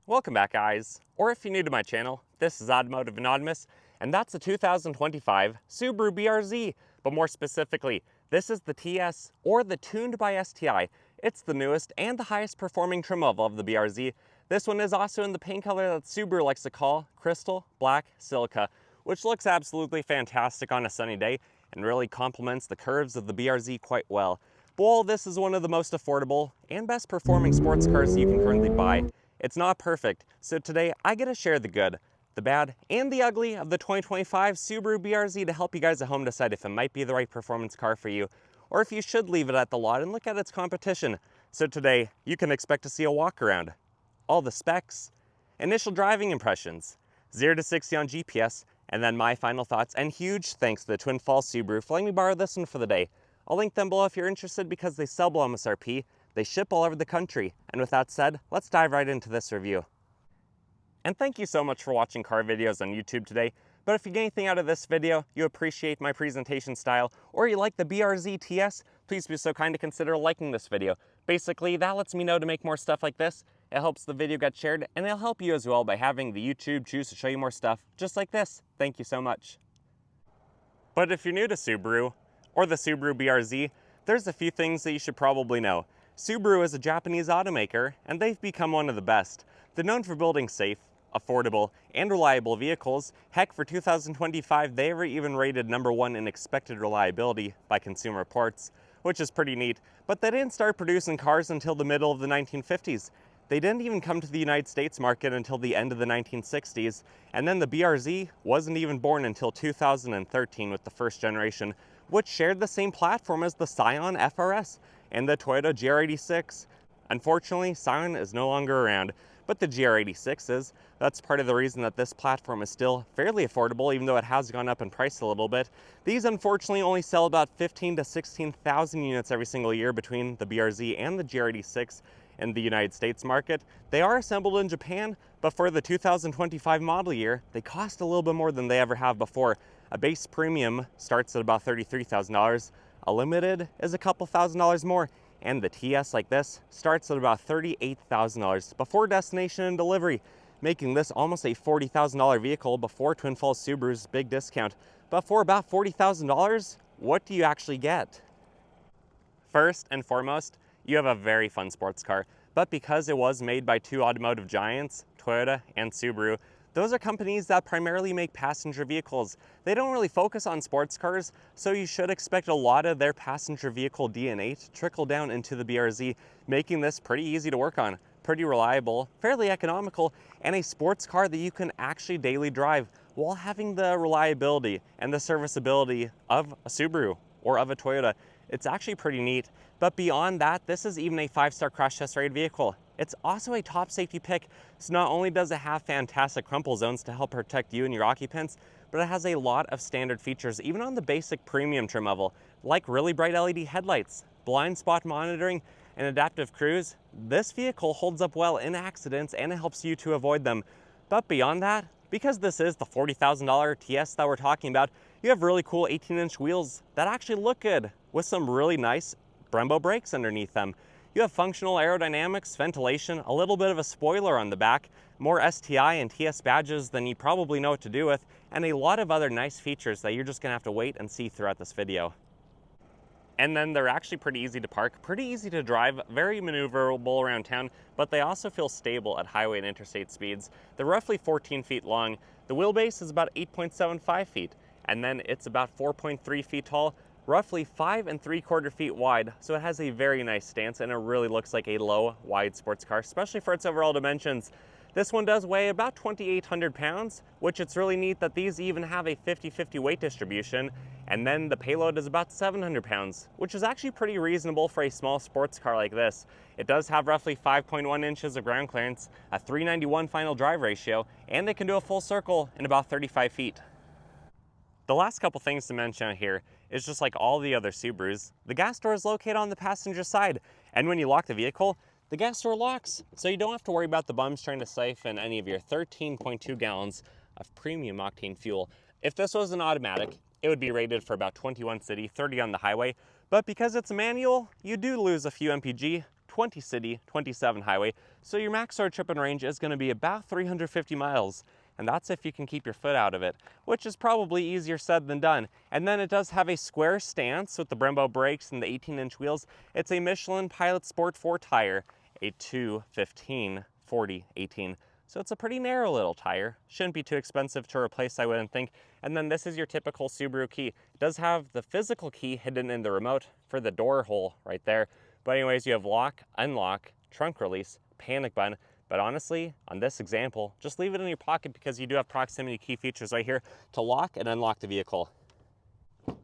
Welcome back, guys. Or if you're new to my channel, this is Automotive Anonymous, and that's the 2025 Subaru BRZ. But more specifically, this is the TS, or the Tuned by STI. It's the newest and the highest performing trim level of the BRZ. This one is also in the paint color that Subaru likes to call Crystal Black Silica, which looks absolutely fantastic on a sunny day and really complements the curves of the BRZ quite well. But while this is one of the most affordable and best performing sports cars you can currently buy, it's not perfect. So today I get to share the good, the bad, and the ugly of the 2025 Subaru BRZ to help you guys at home decide if it might be the right performance car for you, or if you should leave it at the lot and look at its competition. So today you can expect to see a walk around, all the specs, initial driving impressions, 0 to 60 on GPS, and then my final thoughts, and huge thanks to the Twin Falls Subaru for letting me borrow this one for the day. I'll link them below if you're interested because they sell below MSRP, they ship all over the country, and with that said, let's dive right into this review. And thank you so much for watching car videos on YouTube today, but if you get anything out of this video, you appreciate my presentation style, or you like the BRZ TS, please be so kind to consider liking this video. Basically, that lets me know to make more stuff like this. It helps the video get shared, and it'll help you as well by having the YouTube choose to show you more stuff just like this. Thank you so much. But if you're new to Subaru, or the Subaru BRZ, there's a few things that you should probably know. Subaru is a Japanese automaker, and they've become one of the best. They're known for building safe, affordable, and reliable vehicles. Heck, for 2025, they were even rated #1 in expected reliability by Consumer Reports, which is pretty neat. But they didn't start producing cars until the middle of the 1950s. They didn't even come to the United States market until the end of the 1960s, and then the BRZ wasn't even born until 2013 with the first generation, which shared the same platform as the Scion FRS and the Toyota GR86. Unfortunately, Scion is no longer around, but the GR86 is. That's part of the reason that this platform is still fairly affordable, even though it has gone up in price a little bit. These unfortunately only sell about 15 to 16,000 units every single year between the BRZ and the GR86 in the United States market. They are assembled in Japan, but for the 2025 model year, they cost a little bit more than they ever have before. A base premium starts at about $33,000. A limited is a couple $1,000s more, and the TS like this starts at about $38,000 before destination and delivery, making this almost a $40,000 vehicle before Twin Falls Subaru's big discount. But for about $40,000, what do you actually get? First and foremost, you have a very fun sports car, but because it was made by two automotive giants, Toyota and Subaru, those are companies that primarily make passenger vehicles. They don't really focus on sports cars, so you should expect a lot of their passenger vehicle DNA to trickle down into the BRZ, making this pretty easy to work on, pretty reliable, fairly economical, and a sports car that you can actually daily drive while having the reliability and the serviceability of a Subaru or of a Toyota. It's actually pretty neat, but beyond that, this is even a 5-star crash test rated vehicle. It's also a top safety pick, so not only does it have fantastic crumple zones to help protect you and your occupants, but it has a lot of standard features, even on the basic premium trim level, like really bright LED headlights, blind spot monitoring, and adaptive cruise. This vehicle holds up well in accidents and it helps you to avoid them. But beyond that, because this is the $40,000 TS that we're talking about, you have really cool 18-inch wheels that actually look good with some really nice Brembo brakes underneath them. You have functional aerodynamics, ventilation, a little bit of a spoiler on the back, more STI and TS badges than you probably know what to do with, and a lot of other nice features that you're just gonna have to wait and see throughout this video. And then they're actually pretty easy to park, pretty easy to drive, very maneuverable around town, but they also feel stable at highway and interstate speeds. They're roughly 14 feet long. The wheelbase is about 8.75 feet, and then it's about 4.3 feet tall, roughly 5 3/4 feet wide, so it has a very nice stance and it really looks like a low, wide sports car, especially for its overall dimensions. This one does weigh about 2,800 pounds, which it's really neat that these even have a 50-50 weight distribution, and then the payload is about 700 pounds, which is actually pretty reasonable for a small sports car like this. It does have roughly 5.1 inches of ground clearance, a 391 final drive ratio, and it can do a full circle in about 35 feet. The last couple things to mention here is just like all the other Subarus, the gas door is located on the passenger side, and when you lock the vehicle, the gas door locks, so you don't have to worry about the bums trying to siphon any of your 13.2 gallons of premium octane fuel. If this was an automatic, it would be rated for about 21 city, 30 on the highway, but because it's a manual, you do lose a few mpg, 20 city, 27 highway. So your max road trip and range is going to be about 350 miles. And that's if you can keep your foot out of it, which is probably easier said than done. And then it does have a square stance with the Brembo brakes and the 18-inch wheels. It's a Michelin Pilot Sport 4 tire, a 2/15/40/18. So it's a pretty narrow little tire. Shouldn't be too expensive to replace, I wouldn't think. And then this is your typical Subaru key. It does have the physical key hidden in the remote for the door hole right there. But anyways, you have lock, unlock, trunk release, panic button. But honestly, on this example, just leave it in your pocket because you do have proximity key features right here to lock and unlock the vehicle.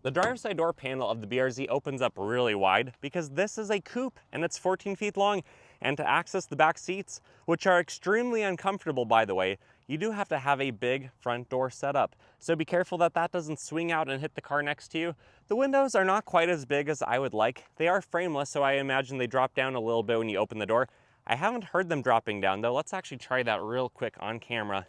The driver's side door panel of the BRZ opens up really wide because this is a coupe and it's 14 feet long. And to access the back seats, which are extremely uncomfortable by the way, you do have to have a big front door setup. So be careful that that doesn't swing out and hit the car next to you. The windows are not quite as big as I would like. They are frameless, so I imagine they drop down a little bit when you open the door. I haven't heard them dropping down though. Let's actually try that real quick on camera.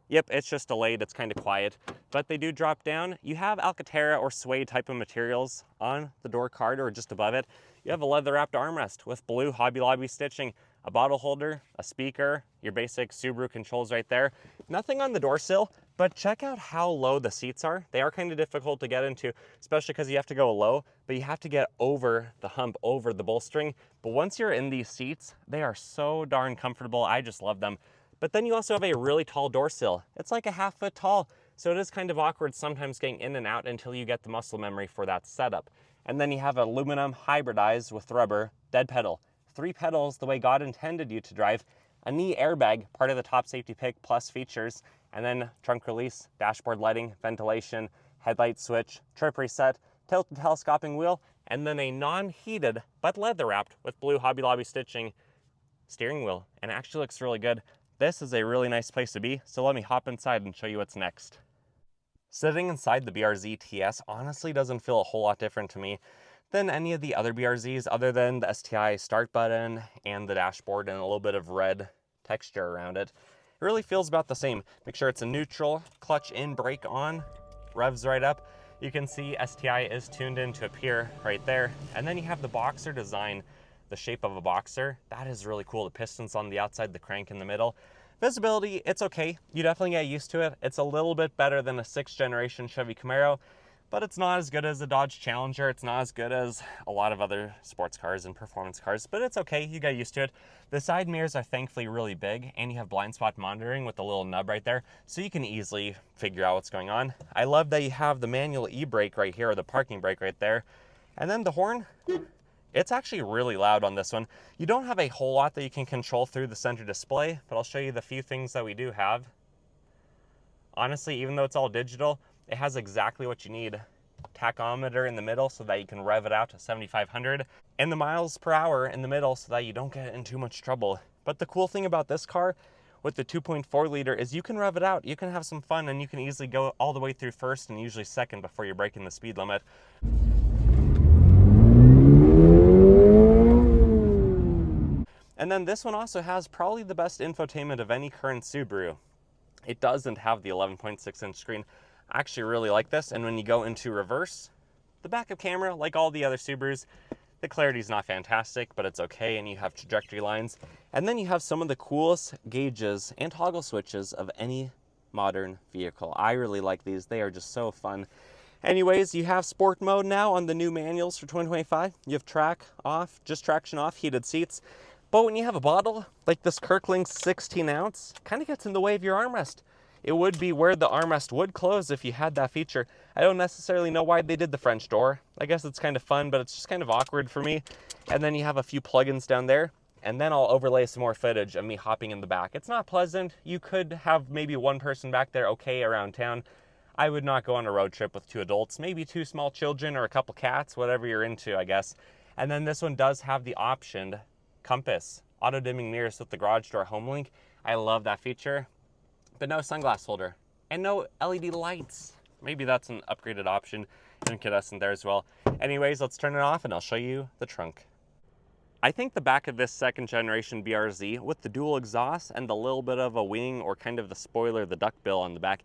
Yep, it's just delayed, it's kind of quiet, but they do drop down. You have Alcantara or suede type of materials on the door card or just above it. You have a leather wrapped armrest with blue Hobby Lobby stitching, a bottle holder, a speaker, your basic Subaru controls right there. Nothing on the door sill, but check out how low the seats are. They are kind of difficult to get into, especially because you have to go low, but you have to get over the hump, over the bolstering. But once you're in these seats, they are so darn comfortable. I just love them. But then you also have a really tall door sill. It's like a half-foot tall, so it is kind of awkward sometimes getting in and out until you get the muscle memory for that setup. And then you have aluminum hybridized with rubber dead pedal. 3 pedals the way God intended you to drive, a knee airbag, part of the top safety pick plus features, and then trunk release, dashboard lighting, ventilation, headlight switch, trip reset, tilt and telescoping wheel, and then a non-heated but leather wrapped with blue Hobby Lobby stitching steering wheel. And it actually looks really good. This is a really nice place to be, so let me hop inside and show you what's next. Sitting inside the BRZ TS honestly doesn't feel a whole lot different to me than any of the other BRZs other than the STI start button and the dashboard and a little bit of red texture around it. It really feels about the same. Make sure it's a neutral, clutch in, brake on, revs right up. You can see STI is tuned in to appear right there. And then you have the boxer design, the shape of a boxer. That is really cool. The pistons on the outside, the crank in the middle. Visibility, it's okay. You definitely get used to it. It's a little bit better than a 6th generation Chevy Camaro, but it's not as good as a Dodge Challenger. It's not as good as a lot of other sports cars and performance cars, but it's okay. You get used to it. The side mirrors are thankfully really big, and you have blind spot monitoring with the little nub right there, so you can easily figure out what's going on. I love that you have the manual e-brake right here, or the parking brake right there. And then the horn, it's actually really loud on this one. You don't have a whole lot that you can control through the center display, but I'll show you the few things that we do have. Honestly, even though it's all digital, it has exactly what you need. Tachometer in the middle so that you can rev it out to 7,500, and the miles per hour in the middle so that you don't get in too much trouble. But the cool thing about this car with the 2.4 liter is you can rev it out, you can have some fun, and you can easily go all the way through first and usually second before you're breaking the speed limit. And then this one also has probably the best infotainment of any current Subaru. It doesn't have the 11.6-inch screen. I actually really like this, and when you go into reverse, the backup camera, like all the other Subarus, the clarity is not fantastic, but it's okay, and you have trajectory lines. And then you have some of the coolest gauges and toggle switches of any modern vehicle. I really like these. They are just so fun. Anyways, you have sport mode now on the new manuals for 2025. You have track off, just traction off, heated seats. But when you have a bottle like this Kirkland 16 ounce, kind of gets in the way of your armrest. It would be where the armrest would close if you had that feature. I don't necessarily know why they did the French door. I guess it's kind of fun, but it's just kind of awkward for me. And then you have a few plugins down there, and then I'll overlay some more footage of me hopping in the back. It's not pleasant. You could have maybe one person back there okay around town. I would not go on a road trip with 2 adults, maybe 2 small children or a couple cats, whatever you're into, I guess. And then this one does have the optioned compass, auto dimming mirrors with the garage door home link. I love that feature, but no sunglass holder and no LED lights. Maybe that's an upgraded option. Incandescent there as well. Anyways, let's turn it off and I'll show you the trunk. I think the back of this 2nd generation BRZ with the dual exhaust and the little bit of a wing or kind of the spoiler, the duckbill on the back,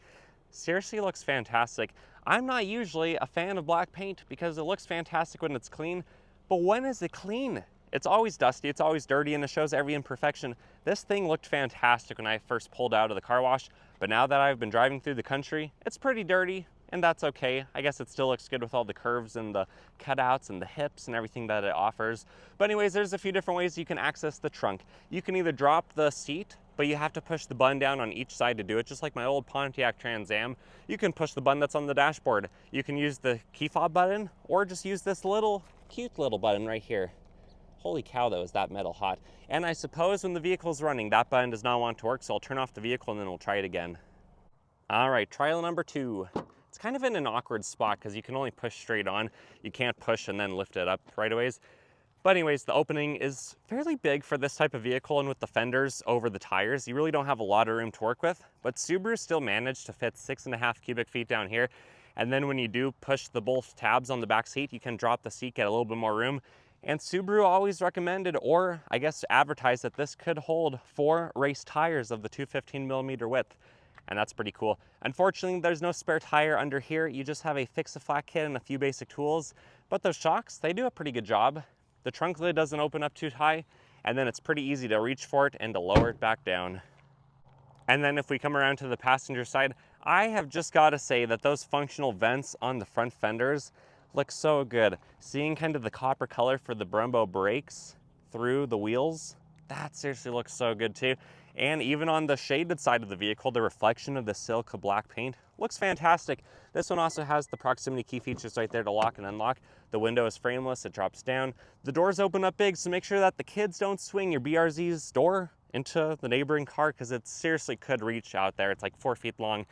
seriously looks fantastic. I'm not usually a fan of black paint because it looks fantastic when it's clean, but when is it clean? It's always dusty, it's always dirty, and it shows every imperfection. This thing looked fantastic when I first pulled out of the car wash, but now that I've been driving through the country, it's pretty dirty, and that's okay. I guess it still looks good with all the curves and the cutouts and the hips and everything that it offers. But anyways, there's a few different ways you can access the trunk. You can either drop the seat, but you have to push the button down on each side to do it, just like my old Pontiac Trans Am. You can push the button that's on the dashboard. You can use the key fob button, or just use this little, cute little button right here. Holy cow, though, is that metal hot. And I suppose when the vehicle's running, that button does not want to work, so I'll turn off the vehicle and then we'll try it again. All right, trial number 2. It's kind of in an awkward spot because you can only push straight on. You can't push and then lift it up right away. But anyways, the opening is fairly big for this type of vehicle, and with the fenders over the tires, you really don't have a lot of room to work with. But Subaru still managed to fit 6.5 cubic feet down here. And then when you do push the both tabs on the back seat, you can drop the seat, get a little bit more room. And Subaru always recommended, or I guess advertised, that this could hold 4 race tires of the 215mm width. And that's pretty cool. Unfortunately, there's no spare tire under here. You just have a fix-a-flat kit and a few basic tools. But those shocks, they do a pretty good job. The trunk lid doesn't open up too high, and then it's pretty easy to reach for it and to lower it back down. And then if we come around to the passenger side, I have just got to say that those functional vents on the front fenders look so good. Seeing kind of the copper color for the Brembo brakes through the wheels, that seriously looks so good too. And even on the shaded side of the vehicle, the reflection of the Silca black paint looks fantastic. This one also has the proximity key features right there to lock and unlock. The window is frameless, it drops down. The doors open up big, so make sure that the kids don't swing your BRZ's door into the neighboring car, because it seriously could reach out there. It's like 4 feet long.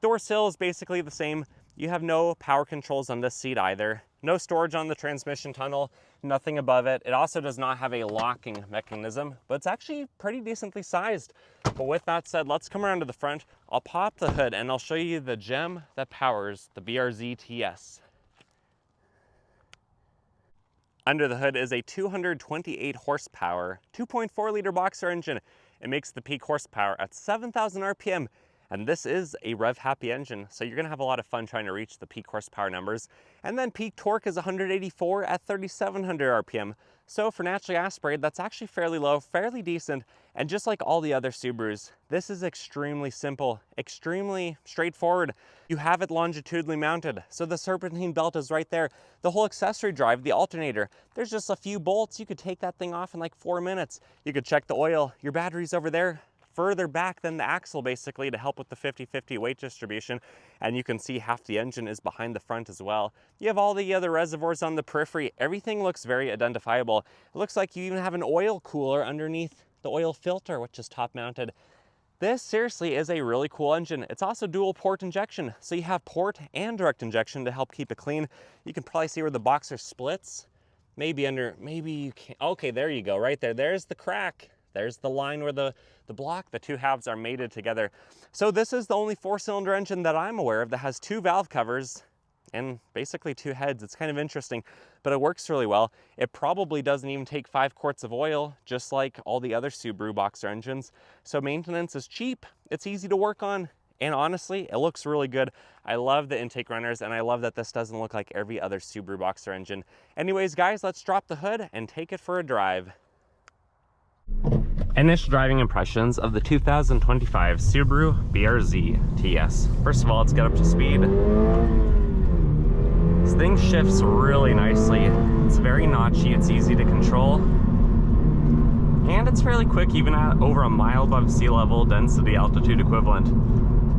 Door sill is basically the same. You have no power controls on this seat either. No storage on the transmission tunnel, nothing above it. It also does not have a locking mechanism, but it's actually pretty decently sized. But with that said, let's come around to the front. I'll pop the hood and I'll show you the gem that powers the BRZ TS. Under the hood is a 228 horsepower, 2.4 liter boxer engine. It makes the peak horsepower at 7,000 RPM. And this is a rev-happy engine, so you're gonna have a lot of fun trying to reach the peak horsepower numbers. And then peak torque is 184 at 3,700 RPM. So for naturally aspirated, that's actually fairly low, fairly decent. And just like all the other Subarus, this is extremely simple, extremely straightforward. You have it longitudinally mounted, so the serpentine belt is right there. The whole accessory drive, the alternator, there's just a few bolts. You could take that thing off in like 4 minutes. You could check the oil, your battery's over there, further back than the axle basically, to help with the 50-50 weight distribution. And you can see half the engine is behind the front as well. You have all the other reservoirs on the periphery. Everything looks very identifiable. It looks like you even have an oil cooler underneath the oil filter, which is top mounted. This seriously is a really cool engine. It's also dual port injection, so you have port and direct injection to help keep it clean. You can probably see where the boxer splits. Maybe you can't. Okay, there you go, right there. There's the crack. There's the line where the two halves are mated together. So this is the only 4-cylinder engine that I'm aware of that has 2 valve covers and basically 2 heads. It's kind of interesting, but it works really well. It probably doesn't even take 5 quarts of oil, just like all the other Subaru boxer engines. So maintenance is cheap, it's easy to work on, and honestly, it looks really good. I love the intake runners, and I love that this doesn't look like every other Subaru boxer engine. Anyways, guys, let's drop the hood and take it for a drive. Initial driving impressions of the 2025 Subaru BRZ TS. First of all, let's get up to speed. This thing shifts really nicely. It's very notchy, it's easy to control. And it's fairly quick, even at over a mile above sea level, density altitude equivalent.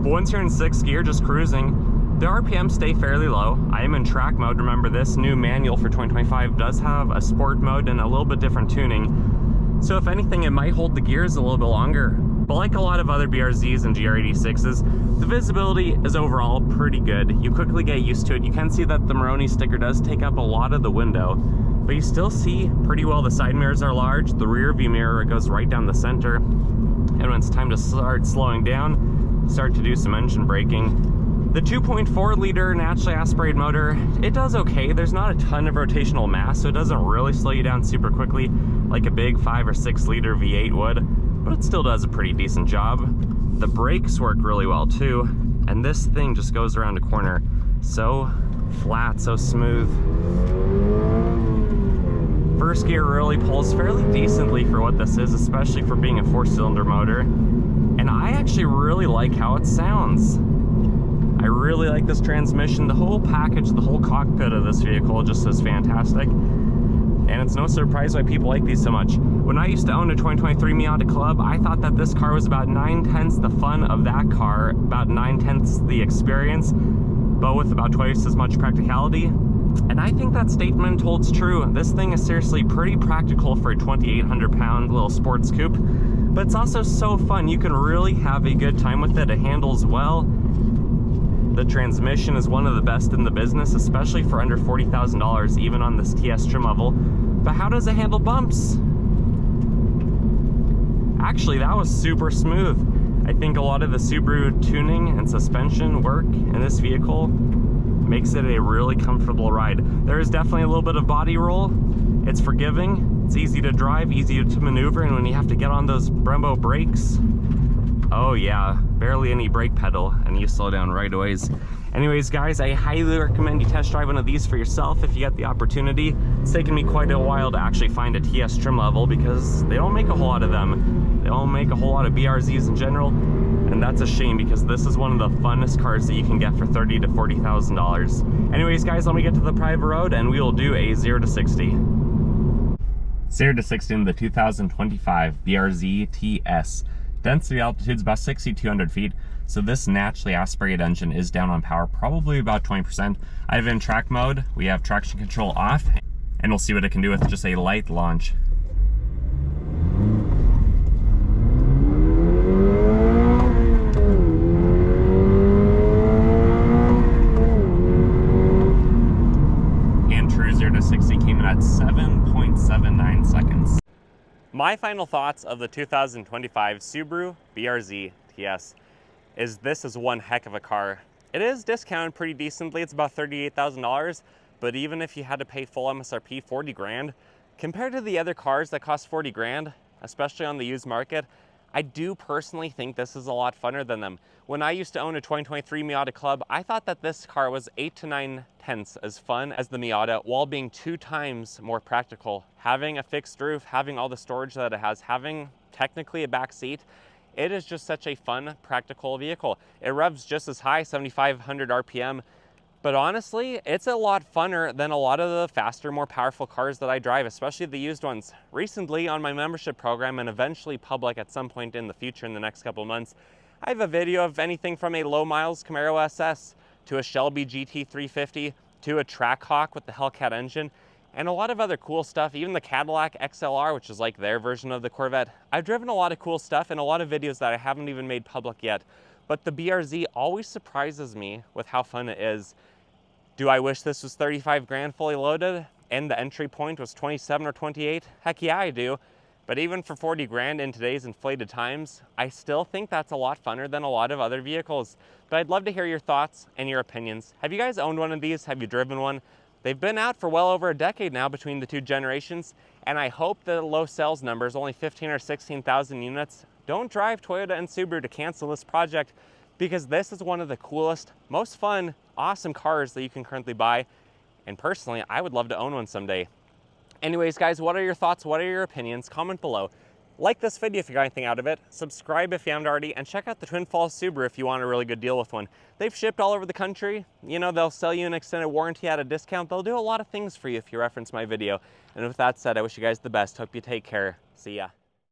But once you're in 6th gear, just cruising, the RPMs stay fairly low. I am in track mode. Remember, this new manual for 2025 does have a sport mode and a little bit different tuning. So if anything, it might hold the gears a little bit longer. But like a lot of other BRZs and GR86s, the visibility is overall pretty good. You quickly get used to it. You can see that the Moroni sticker does take up a lot of the window, but you still see pretty well. The side mirrors are large. The rear view mirror goes right down the center. And when it's time to start slowing down, start to do some engine braking. The 2.4 liter naturally aspirated motor, it does okay. There's not a ton of rotational mass, so it doesn't really slow you down super quickly like a big 5 or 6 liter V8 would, but it still does a pretty decent job. The brakes work really well too, and this thing just goes around a corner so flat, so smooth. First gear really pulls fairly decently for what this is, especially for being a 4-cylinder motor. And I actually really like how it sounds. I really like this transmission. The whole package, the whole cockpit of this vehicle just is fantastic. And it's no surprise why people like these so much. When I used to own a 2023 Miata Club, I thought that this car was about 9/10 the fun of that car, about 9/10 the experience, but with about twice as much practicality. And I think that statement holds true. This thing is seriously pretty practical for a 2,800-pound little sports coupe, but it's also so fun. You can really have a good time with it. It handles well. The transmission is one of the best in the business, especially for under $40,000, even on this TS trim level. But how does it handle bumps? Actually, that was super smooth. I think a lot of the Subaru tuning and suspension work in this vehicle makes it a really comfortable ride. There is definitely a little bit of body roll. It's forgiving, it's easy to drive, easy to maneuver, and when you have to get on those Brembo brakes, oh yeah, barely any brake pedal and you slow down right away. Anyways guys, I highly recommend you test drive one of these for yourself if you get the opportunity. It's taken me quite a while to actually find a TS trim level because they don't make a whole lot of them. They don't make a whole lot of BRZs in general, and that's a shame because this is one of the funnest cars that you can get for $30,000 to $40,000. Anyways guys, let me get to the private road and we will do a 0 to 60. 0 to 60 in the 2025 BRZ TS. Density altitude is about 6,200 feet, so this naturally aspirated engine is down on power, probably about 20%. I have it in track mode, we have traction control off, and we'll see what it can do with just a light launch. And true 0 to 60 came in at 7.79 seconds. My final thoughts of the 2025 Subaru BRZ TS is this is one heck of a car. It is discounted pretty decently, it's about $38,000, but even if you had to pay full MSRP, 40 grand, compared to the other cars that cost 40 grand, especially on the used market, I do personally think this is a lot funner than them. When I used to own a 2023 Miata Club, I thought that this car was 8 to 9/10 as fun as the Miata while being 2 times more practical. Having a fixed roof, having all the storage that it has, having technically a back seat, it is just such a fun, practical vehicle. It revs just as high, 7,500 RPM, but honestly, it's a lot funner than a lot of the faster, more powerful cars that I drive, especially the used ones. Recently, on my membership program, and eventually public at some point in the future in the next couple months, I have a video of anything from a low miles Camaro SS to a Shelby GT350 to a Trackhawk with the Hellcat engine, and a lot of other cool stuff, even the Cadillac XLR, which is like their version of the Corvette. I've driven a lot of cool stuff and a lot of videos that I haven't even made public yet, but the BRZ always surprises me with how fun it is. Do I wish this was 35 grand fully loaded and the entry point was 27 or 28? Heck yeah, I do. But even for 40 grand in today's inflated times, I still think that's a lot funner than a lot of other vehicles. But I'd love to hear your thoughts and your opinions. Have you guys owned one of these? Have you driven one? They've been out for well over a decade now between the two generations, and I hope the low sales numbers, only 15 or 16,000 units, don't drive Toyota and Subaru to cancel this project, because this is one of the coolest, most fun, awesome cars that you can currently buy. And personally, I would love to own one someday. Anyways, guys, what are your thoughts? What are your opinions? Comment below. Like this video if you got anything out of it. Subscribe if you haven't already, and check out the Twin Falls Subaru if you want a really good deal with one. They've shipped all over the country. You know, they'll sell you an extended warranty at a discount. They'll do a lot of things for you if you reference my video. And with that said, I wish you guys the best. Hope you take care. See ya.